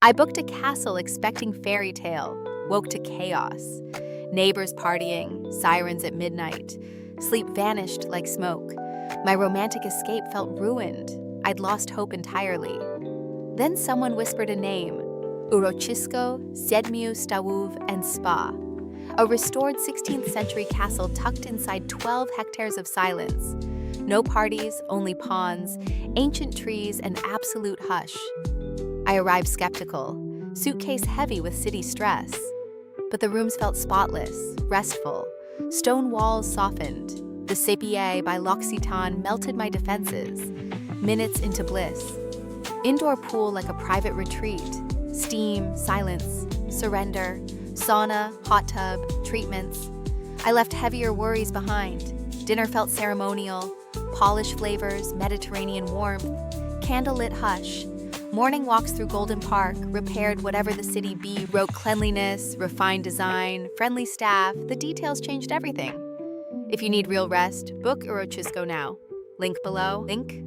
I booked a castle expecting fairy tale, woke to chaos. Neighbors partying, sirens at midnight. Sleep vanished like smoke. My romantic escape felt ruined. I'd lost hope entirely. Then someone whispered a name, Uroczysko Siedmiu Stawów Spa, a restored 16th century castle tucked inside 12 hectares of silence. No parties, only ponds, ancient trees, and absolute hush. I arrived skeptical, suitcase heavy with city stress. But the rooms felt spotless, restful. Stone walls softened. The Sepier by L'Occitan melted my defenses. Minutes into bliss. Indoor pool like a private retreat. Steam, silence, surrender, sauna, hot tub, treatments. I left heavier worries behind. Dinner felt ceremonial. Polished flavors, Mediterranean warmth, candlelit hush. Morning walks through Golden Park, repaired whatever the city be, wrote cleanliness, refined design, friendly staff, the details changed everything. If you need real rest, book Uroczysko now. Link below. Link